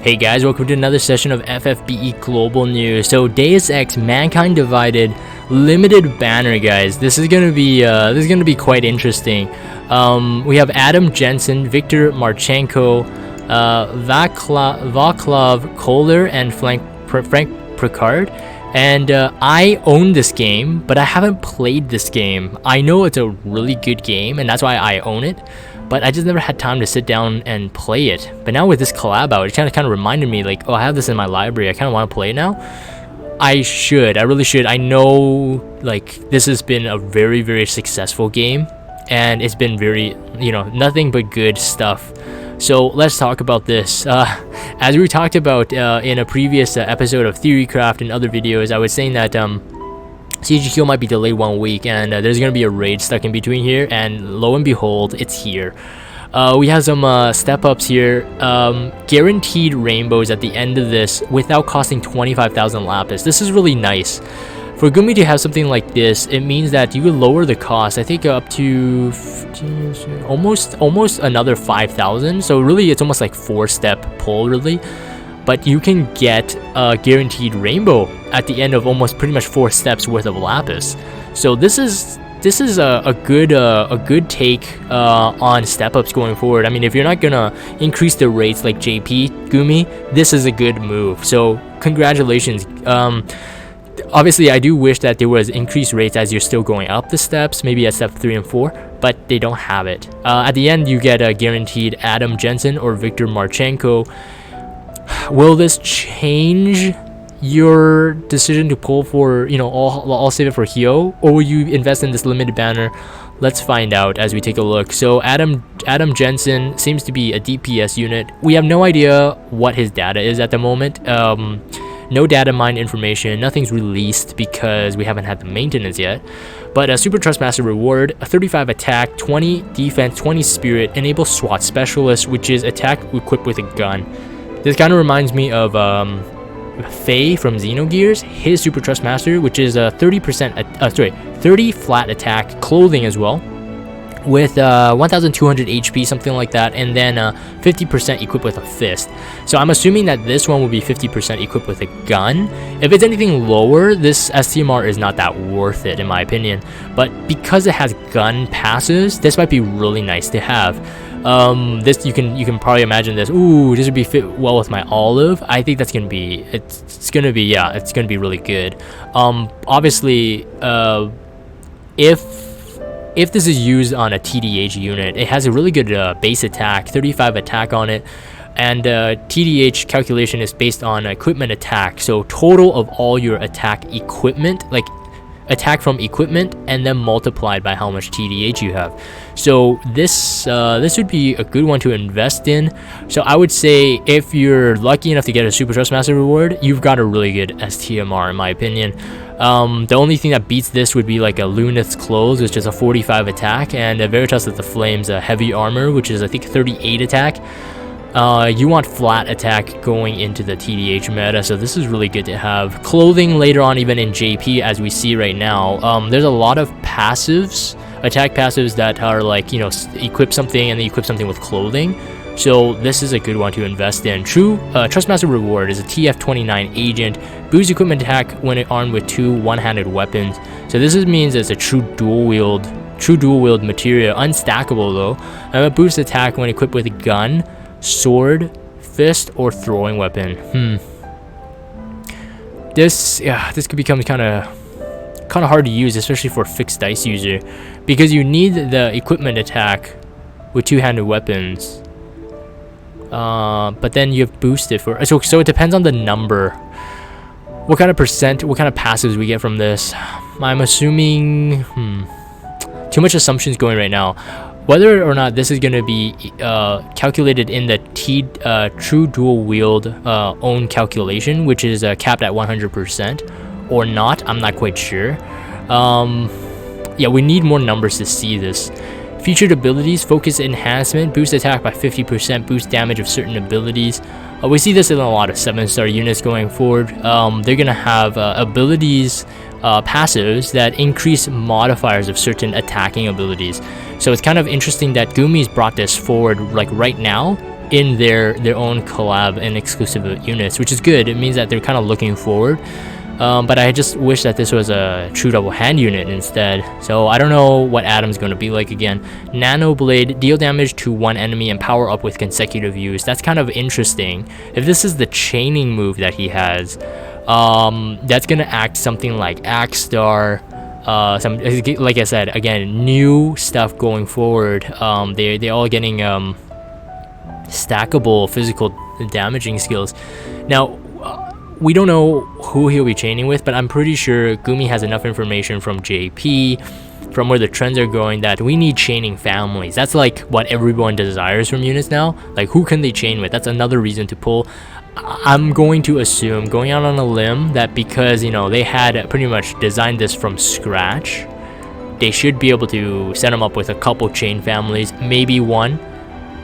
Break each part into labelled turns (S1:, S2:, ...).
S1: Hey guys, welcome to another session of FFBE Global News. So Deus Ex Mankind Divided limited banner, guys. This is gonna be quite interesting. We have Adam Jensen, Viktor Marchenko, Vaclav Kohler, and Frank Picard. And I own this game, but I haven't played this game. I know it's a really good game, and that's why I own it. But I just never had time to sit down and play it. But now with this collab out, it kind of reminded me, like, oh, I have this in my library. I kind of want to play it now. I really should. I know, like, this has been a very, very successful game, and it's been very, nothing but good stuff. So let's talk about this. As we talked about in a previous episode of Theorycraft and other videos, I was saying that CGQ might be delayed 1 week, and there's gonna be a raid stuck in between here, and lo and behold, it's here. We have some step ups here, guaranteed rainbows at the end of this without costing 25,000 Lapis. This is really nice. For Gumi to have something like this, it means that you would lower the cost, I think up to almost another 5,000. So really it's almost like 4-step pull, really. But you can get a guaranteed rainbow at the end of almost pretty much 4 steps worth of Lapis. So this is a good take on step ups going forward. I mean, if you're not gonna increase the rates like JP Gumi, this is a good move. So congratulations. Obviously, I do wish that there was increased rates as you're still going up the steps, maybe at step 3 and 4, but they don't have it. At the end, you get a guaranteed Adam Jensen or Viktor Marchenko. Will this change your decision to pull for, I'll save it for Hyo, or will you invest in this limited banner? Let's find out as we take a look. So Adam Jensen seems to be a DPS unit. We have no idea what his data is at the moment. No data mine information, nothing's released because we haven't had the maintenance yet. But a Super Trustmaster reward, a 35 attack, 20 defense, 20 spirit, enables SWAT specialist, which is attack equipped with a gun. This kind of reminds me of Faye from Xenogears, his Super Trustmaster, which is a 30 flat attack, clothing as well, with 1,200 HP, something like that, and then 50% equipped with a fist. So I'm assuming that this one will be 50% equipped with a gun. If it's anything lower, this STMR is not that worth it in my opinion. But because it has gun passives, this might be really nice to have. This you can probably imagine this. Ooh, this would be fit well with my olive. I think that's gonna be it's gonna be really good. Obviously, if this is used on a TDH unit, it has a really good base attack, 35 attack on it, and TDH calculation is based on equipment attack. So total of all your attack equipment, like attack from equipment, and then multiplied by how much TDH you have. So this would be a good one to invest in. So I would say if you're lucky enough to get a Super Trustmaster reward, you've got a really good STMR in my opinion. The only thing that beats this would be like a Lunith's Clothes, which is a 45 attack, and a Veritas of the Flames, a heavy armor, which is I think 38 attack. You want flat attack going into the TDH meta, so this is really good to have. Clothing later on, even in JP, as we see right now, there's a lot of passives, attack passives that are like, equip something and then equip something with clothing. So this is a good one to invest in. True Trustmaster reward is a TF-29 agent, boosts equipment attack when armed with 2 one-handed weapons. So this means it's a true dual wield material, unstackable though, and it boosts attack when equipped with a gun, sword, fist, or throwing weapon. This could become kind of hard to use, especially for a fixed dice user, because you need the equipment attack with 2-handed weapons. But then you have boosted for so it depends on the number, what kind of passives we get from this. I'm assuming too much assumptions going right now. Whether or not this is going to be calculated in the true dual wield own calculation, which is capped at 100%, or not, I'm not quite sure. Yeah, we need more numbers to see this. Featured abilities, focus enhancement, boost attack by 50%, boost damage of certain abilities. We see this in a lot of 7-star units going forward. They're going to have abilities, passives that increase modifiers of certain attacking abilities. So it's kind of interesting that Gumi's brought this forward like right now, in their own collab and exclusive units, which is good. It means that they're kind of looking forward. But I just wish that this was a true double hand unit instead. So I don't know what Adam's going to be like again. Nano Blade, deal damage to one enemy and power up with consecutive use. That's kind of interesting. If this is the chaining move that he has, that's going to act something like Axe Star. Some, like I said, again, new stuff going forward. They're all getting stackable physical damaging skills. Now, we don't know who he'll be chaining with, but I'm pretty sure Gumi has enough information from JP, from where the trends are going, that we need chaining families. That's like what everyone desires from units now. Like, who can they chain with? That's another reason to pull. I'm going to assume, going out on a limb, that because, you know, they had pretty much designed this from scratch, they should be able to set them up with a couple chain families, maybe one,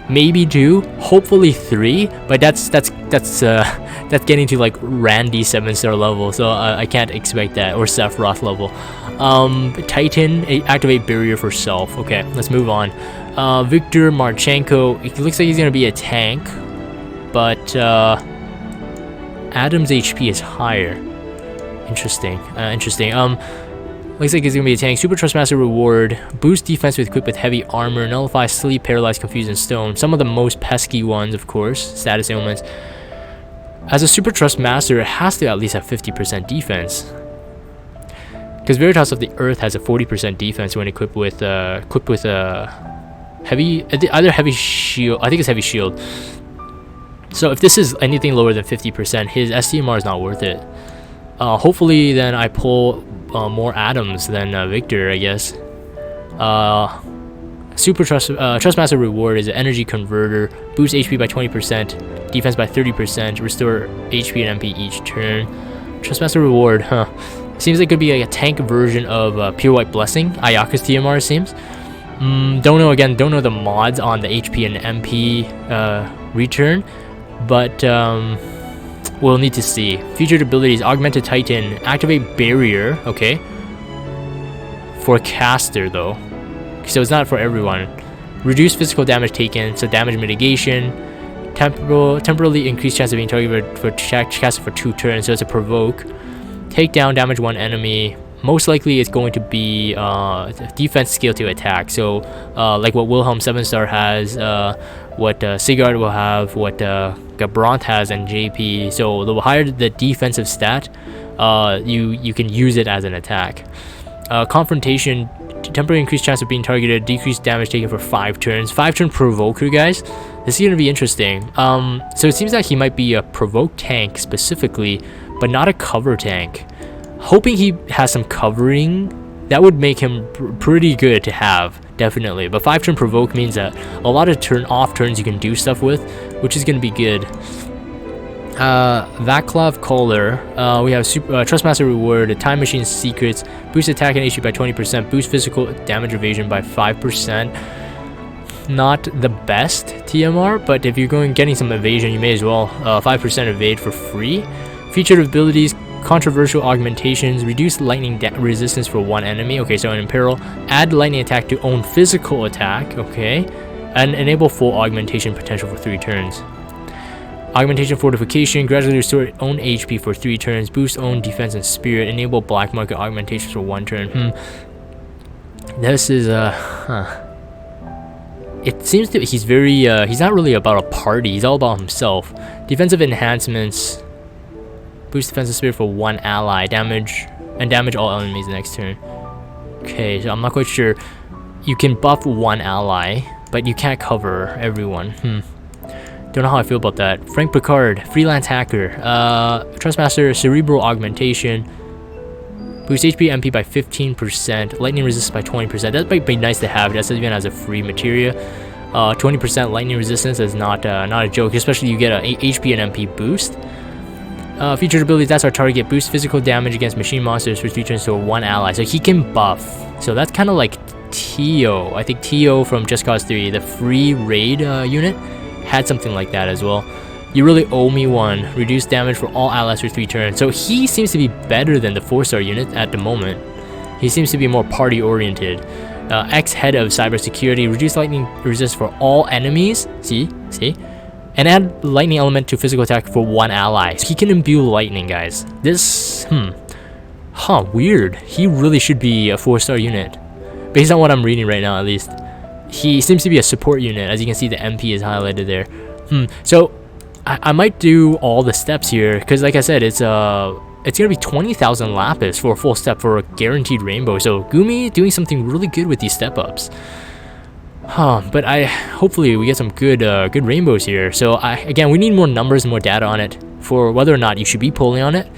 S1: maybe two, hopefully three, but that's getting to like Randy 7-star level, so I can't expect that, or Sephiroth level. Titan, activate barrier for self. Okay, let's move on. Victor Marchenko, it looks like he's gonna be a tank, but Adam's HP is higher. Interesting. Looks like he's gonna be a tank. Super Trustmaster reward, boost defense with equipped with heavy armor, nullify sleep, paralyze, confuse, and stone. Some of the most pesky ones, of course. Status ailments. As a Super Trustmaster, it has to at least have 50% defense, because Veritas of the Earth has a 40% defense when equipped with heavy, either heavy shield. I think it's heavy shield. So if this is anything lower than 50%, his STMR is not worth it. Hopefully then I pull more Adams than Victor, I guess. Super Trustmaster reward is an energy converter, boost HP by 20%, defense by 30%, restore HP and MP each turn. Trustmaster reward, seems like it could be like a tank version of Pure White Blessing, Ayaka's TMR, it seems. Don't know the mods on the HP and MP return, but we'll need to see. Featured abilities: Augmented Titan, activate barrier, okay, for caster though, so it's not for everyone. Reduce physical damage taken, so damage mitigation. Temporarily increased chance of being targeted for caster for 2 turns, so it's a provoke. Take down, damage one enemy. Most likely it's going to be defense skill to attack, so like what Wilhelm 7-star has, what Sigurd will have, what Gabrant has, and JP. So the higher the defensive stat, you can use it as an attack. Confrontation, temporarily increased chance of being targeted, decreased damage taken for 5 turns. 5-turn provoker, guys. This is going to be interesting. So it seems that he might be a provoke tank specifically, but not a cover tank. Hoping he has some covering. That would make him pretty good to have, definitely. But 5-turn provoke means that a lot of off turns you can do stuff with, which is going to be good. Vaclav Kohler, we have Trustmaster reward, Time Machine secrets, boost attack and HP by 20%, boost physical damage evasion by 5%. Not the best TMR, but if you're getting some evasion, you may as well. 5% evade for free. Featured abilities: controversial augmentations, reduce lightning resistance for 1 enemy. Okay, so in Imperial, add lightning attack to own physical attack. Okay, and enable full augmentation potential for 3 turns. Augmentation fortification, gradually restore own HP for 3 turns, boost own defense and spirit, enable black market augmentations for 1 turn. This is it seems that he's very he's not really about a party, he's all about himself. Defensive enhancements, boost defensive spirit for 1 ally, damage all enemies next turn. Okay, so I'm not quite sure. You can buff 1 ally, but you can't cover everyone. Don't know how I feel about that. Frank Picard, freelance hacker, Trustmaster, cerebral augmentation, boost HP MP by 15%, lightning resistance by 20%. That might be nice to have. That's even as a free materia. 20% lightning resistance is not a joke, especially you get a HP and MP boost. Featured abilities: that's our target, boost physical damage against machine monsters for 3 turns to 1 ally. So he can buff. So that's kind of like Tio. I think Tio from Just Cause 3, the free raid unit, had something like that as well. You really owe me one. Reduce damage for all allies for 3 turns. So he seems to be better than the 4-star unit at the moment. He seems to be more party oriented. Ex-head of cybersecurity, reduce lightning resist for all enemies. See? And add lightning element to physical attack for 1 ally. So he can imbue lightning, guys. This, weird. He really should be a 4-star unit. Based on what I'm reading right now, at least. He seems to be a support unit. As you can see, the MP is highlighted there. So, I might do all the steps here. Because like I said, it's going to be 20,000 Lapis for a full step for a guaranteed rainbow. So, Gumi doing something really good with these step-ups. But hopefully we get some good rainbows here. So again, we need more numbers and more data on it for whether or not you should be pulling on it.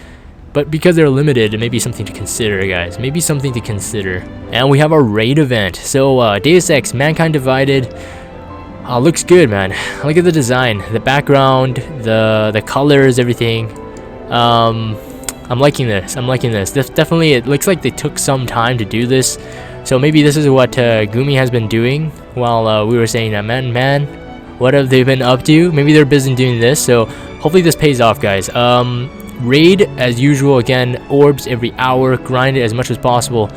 S1: But because they're limited, it may be something to consider, guys. Maybe something to consider. And we have our raid event. So Deus Ex, Mankind Divided. Looks good, man. Look at the design, the background, the colors, everything. I'm liking this. Definitely, it looks like they took some time to do this. So maybe this is what Gumi has been doing while we were saying that, man, what have they been up to? Maybe they're busy doing this, so hopefully this pays off, guys. Raid, as usual, again, orbs every hour, grind it as much as possible.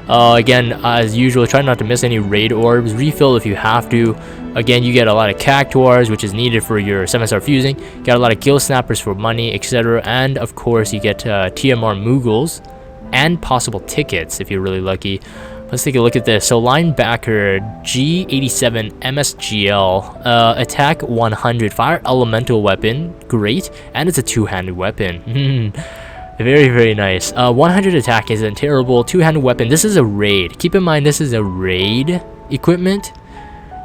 S1: Again, as usual, try not to miss any raid orbs, refill if you have to. Again, you get a lot of cactuars, which is needed for your 7-star fusing, got a lot of gill snappers for money, etc. And of course, you get TMR Moogles and possible tickets if you're really lucky. Let's take a look at this. So linebacker G87 MSGL, attack 100, fire elemental weapon, great, and it's a 2-handed weapon. Very, very nice. 100 attack isn't terrible. 2-handed weapon. This is a raid. Keep in mind this is a raid equipment.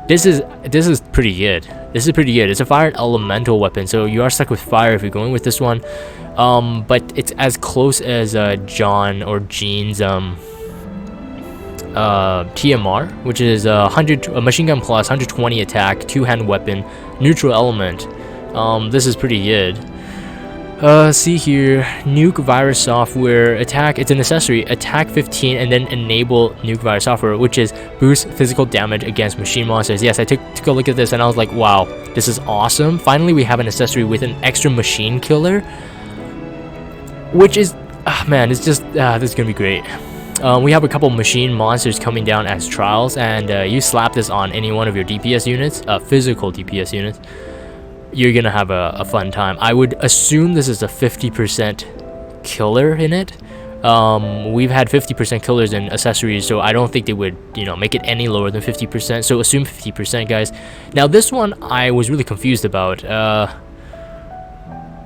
S1: This is pretty good. This is pretty good. It's a fire elemental weapon, so you are stuck with fire if you're going with this one. But it's as close as John or Jean's TMR, which is a machine gun plus 120 attack, 2-hand weapon, neutral element. This is pretty good. See here, nuke virus software, attack, it's an accessory, attack 15 and then enable nuke virus software, which is boost physical damage against machine monsters. Yes, I took a look at this and I was like, wow, this is awesome. Finally, we have an accessory with an extra machine killer, which is, man, it's just, this is gonna be great. We have a couple machine monsters coming down as trials, and you slap this on any one of your DPS units, physical DPS units, you're gonna have a fun time. I would assume this is a 50% killer in it. We've had 50% killers in accessories, so I don't think they would, make it any lower than 50%. So assume 50%, guys. Now this one I was really confused about.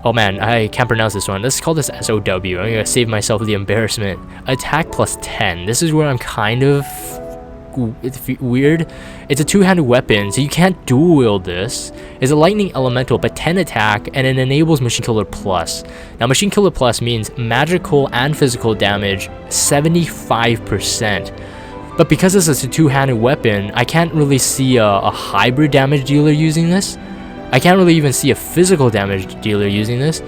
S1: Oh man, I can't pronounce this one. Let's call this SOW. I'm gonna save myself the embarrassment. Attack plus 10. This is where I'm kind of weird. It's a 2-handed weapon, so you can't dual wield this. It's a lightning elemental, but 10 attack, and it enables machine killer plus. Now machine killer plus means magical and physical damage 75%. But because this is a 2-handed weapon, I can't really see a hybrid damage dealer using this. I can't really even see a physical damage dealer using this,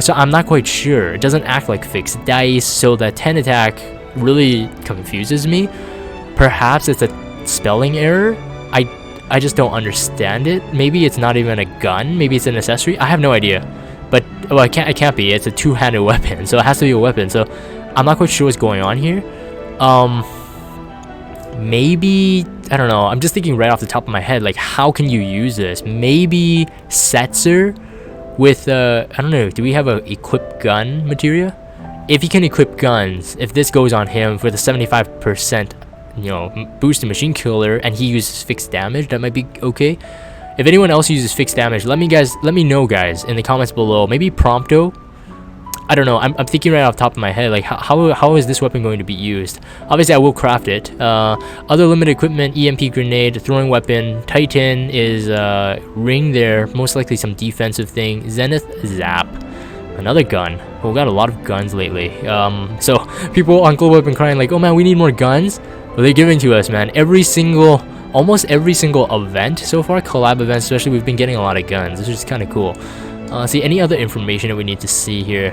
S1: so I'm not quite sure. It doesn't act like fixed dice, so that 10 attack really confuses me. Perhaps it's a spelling error. I just don't understand it. Maybe it's not even a gun. Maybe it's an accessory. I have no idea. But well, it can't be. It's a 2-handed weapon, so it has to be a weapon. So I'm not quite sure what's going on here. Maybe, I don't know, I'm just thinking right off the top of my head, like, how can you use this? Maybe Setzer with, I don't know, do we have a equip gun materia? If he can equip guns, if this goes on him for the 75%, boost to machine killer, and he uses fixed damage, that might be okay. If anyone else uses fixed damage, let me know, guys, in the comments below. Maybe Prompto. I don't know. I'm thinking right off the top of my head, like, how is this weapon going to be used? Obviously, I will craft it. Other limited equipment, EMP grenade, throwing weapon, Titan is ring there, most likely some defensive thing. Zenith Zap, another gun. Well, we got a lot of guns lately. So people on Global have been crying like, oh man, we need more guns. Well, they're giving to us, man. Almost every single event so far, collab events especially, we've been getting a lot of guns. This is kind of cool. See, any other information that we need to see here?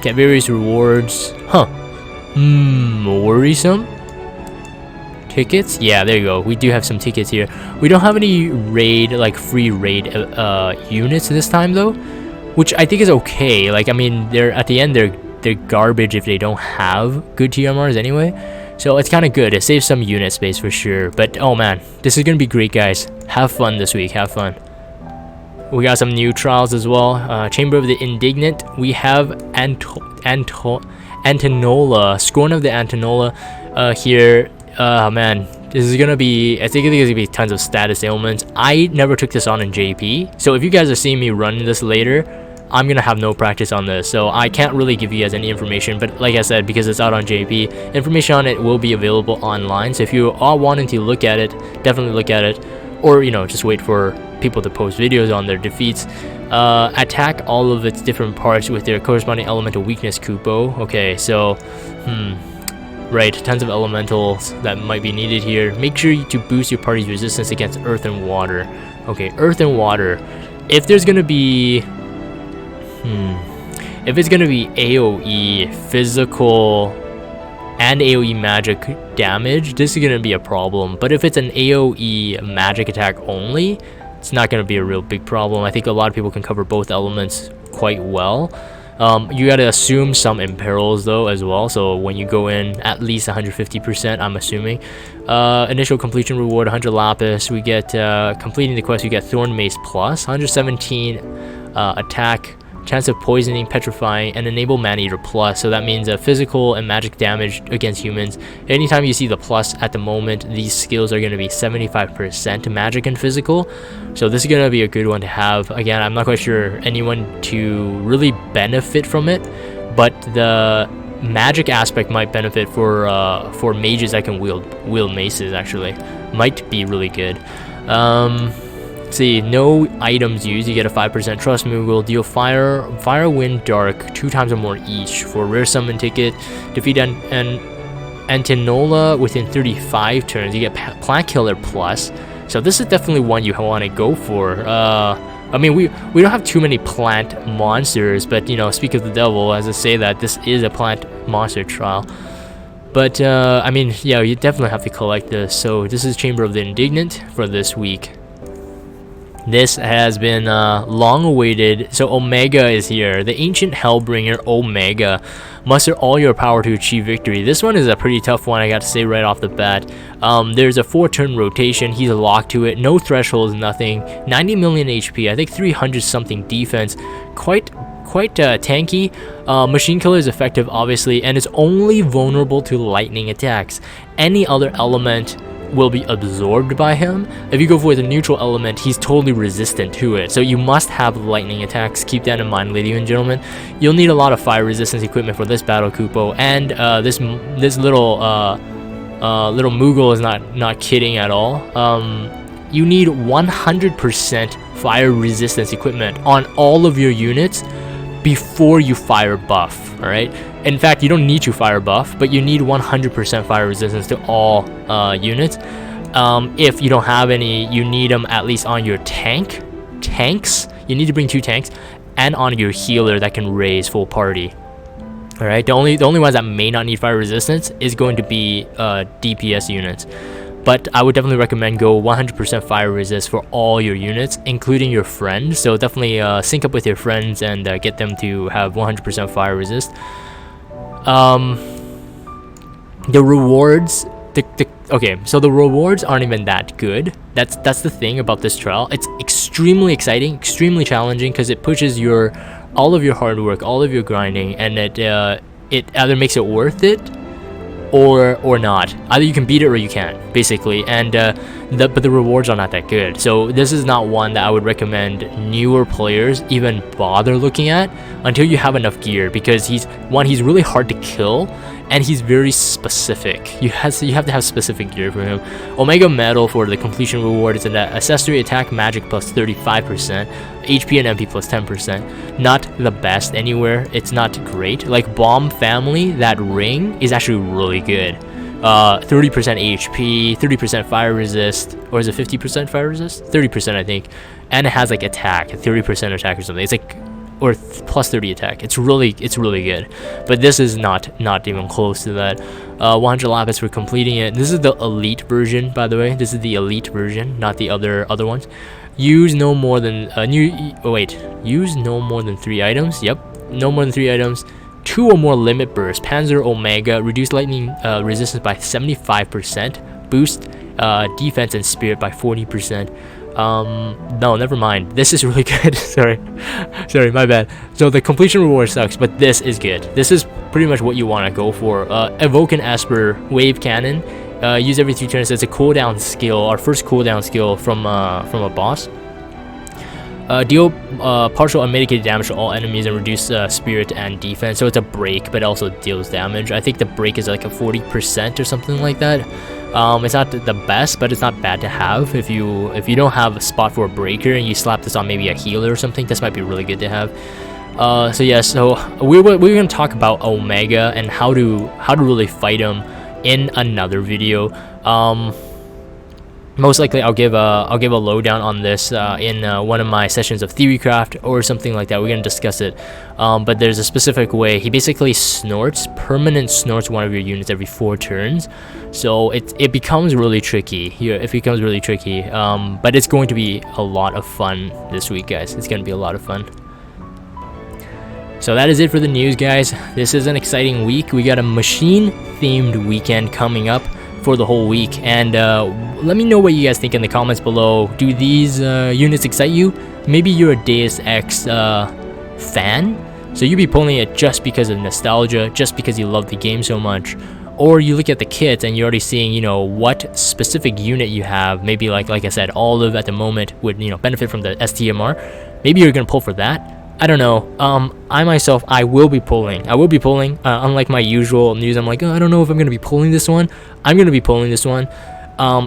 S1: Get various rewards. Worrisome. Tickets? Yeah, there you go. We do have some tickets here. We don't have any raid, like free raid units this time though, which I think is okay. Like, I mean, they're at the end they're garbage if they don't have good TMRs anyway. So it's kind of good. It saves some unit space for sure. But oh man, this is gonna be great, guys. Have fun this week. Have fun. We got some new trials as well. Chamber of the Indignant. We have Antonola, Scorn of the Antonola here. Man, this is gonna be, I think there's gonna be tons of status ailments. I never took this on in JP, so if you guys are seeing me run this later, I'm gonna have no practice on this, so I can't really give you guys any information. But like I said, because it's out on JP, information on it will be available online, so if you are wanting to look at it, definitely look at it, or you know, just wait for people to post videos on their defeats. Attack all of its different parts with their corresponding elemental weakness Kupo. Okay, so right, tons of elementals that might be needed here. Make sure to boost your party's resistance against earth and water. Okay, earth and water. If there's gonna be if it's gonna be AoE physical and AoE magic damage, this is gonna be a problem. But if it's an AoE magic attack only, it's not gonna be a real big problem. I think a lot of people can cover both elements quite well. You gotta assume some imperils though as well, so when you go in at least 150%, I'm assuming. Initial completion reward 100 Lapis. We get completing the quest, we get Thorn Mace plus 117 attack, chance of poisoning, petrifying, and enable Maneater plus. So that means physical and magic damage against humans. Anytime you see the plus at the moment, these skills are going to be 75% magic and physical. So this is going to be a good one to have. Again, I'm not quite sure anyone to really benefit from it, but the magic aspect might benefit for mages that can wield maces. Actually, might be really good. See, no items used. You get a 5% trust Moogle. Deal fire, wind, dark 2 times or more each for rare summon ticket. Defeat an Antinola within 35 turns. You get plant killer plus. So this is definitely one you want to go for. I mean, we don't have too many plant monsters, but you know, speak of the devil, as I say that this is a plant monster trial. But I mean, yeah, you definitely have to collect this. So this is Chamber of the Indignant for this week. This has been long awaited. So Omega is here. The ancient Hellbringer Omega. Muster all your power to achieve victory. This one is a pretty tough one, I got to say right off the bat. There's a 4-turn rotation. He's locked to it. No thresholds, nothing. 90 million HP. I think 300 something defense. Quite tanky. Machine Killer is effective, obviously, and it's only vulnerable to lightning attacks. Any other element will be absorbed by him. If you go for the neutral element, he's totally resistant to it, so you must have lightning attacks. Keep that in mind, ladies and gentlemen. You'll need a lot of fire resistance equipment for this battle Kupo, and this little Moogle is not kidding at all. You need 100% fire resistance equipment on all of your units before you fire buff. All right, in fact, you don't need to fire buff, but you need 100% fire resistance to all units. If you don't have any, you need them at least on your tanks. You need to bring 2 tanks, and on your healer that can raise full party. All right, the only ones that may not need fire resistance is going to be DPS units. But I would definitely recommend go 100% fire resist for all your units, including your friends. So definitely sync up with your friends and get them to have 100% fire resist. The rewards, okay, so the rewards aren't even that good. That's the thing about this trial. It's extremely exciting, extremely challenging, because it pushes all of your hard work, all of your grinding, and it either makes it worth it or not. Either you can beat it or you can't, basically. And but the rewards are not that good. So this is not one that I would recommend newer players even bother looking at until you have enough gear, because he's really hard to kill, and he's very specific. You have to have specific gear for him. Omega Medal for the completion reward is an accessory attack magic plus 35%, HP and MP plus 10%. Not the best anywhere. It's not great. Like Bomb Family, that ring is actually really good. 30% HP, 30% fire resist, or is it 50% fire resist? 30%, I think. And it has like attack, 30% attack or something. It's like, or plus 30 attack. It's really good. But this is not even close to that. 100 Lapis for completing it. This is the elite version, by the way. This is the elite version, not the other ones. Use no more than use no more than 3 items. Yep, no more than 3 items. 2 or more limit bursts. Panzer Omega, reduce lightning resistance by 75%, boost defense and spirit by 40%. No, never mind. This is really good. sorry, my bad. So the completion reward sucks, but this is good. This is pretty much what you want to go for. Evoke an Esper wave cannon. Use every 3 turns as a cooldown skill. Our first cooldown skill from a boss. Deal partial unmitigated damage to all enemies and reduce spirit and defense. So it's a break, but also deals damage. I think the break is like a 40% or something like that. It's not the best, but it's not bad to have. If you don't have a spot for a breaker and you slap this on maybe a healer or something, this might be really good to have. So yeah, so we're gonna talk about Omega and how to really fight him in another video. Most likely I'll give a lowdown on this in one of my sessions of Theorycraft or something like that. We're gonna discuss it, but there's a specific way. He basically permanent snorts one of your units every 4 turns, so it becomes really tricky. It becomes really tricky, but it's going to be a lot of fun this week, guys. It's gonna be a lot of fun. So that is it for the news, guys. This is an exciting week. We got a machine-themed weekend coming up for the whole week, and let me know what you guys think in the comments below. Do these units excite you? Maybe you're a Deus Ex fan, so you'd be pulling it just because of nostalgia, just because you love the game so much, or you look at the kits and you're already seeing, you know, what specific unit you have. Maybe like I said, Olive at the moment would, you know, benefit from the STMR. Maybe you're gonna pull for that. I don't know. I myself, I will be pulling. Unlike my usual news, I'm like, oh, I don't know if I'm gonna be pulling this one. I'm gonna be pulling this one.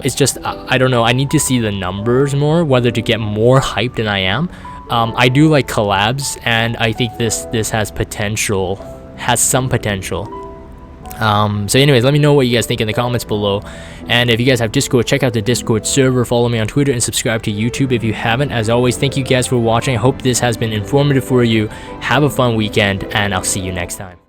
S1: It's just I don't know. I need to see the numbers more, whether to get more hyped than I am. I do like collabs, and I think this has potential, has some potential. So anyways, let me know what you guys think in the comments below, and if you guys have Discord, check out the Discord server, follow me on Twitter, and subscribe to YouTube if you haven't. As always, thank you guys for watching. I hope this has been informative for you. Have a fun weekend, and I'll see you next time.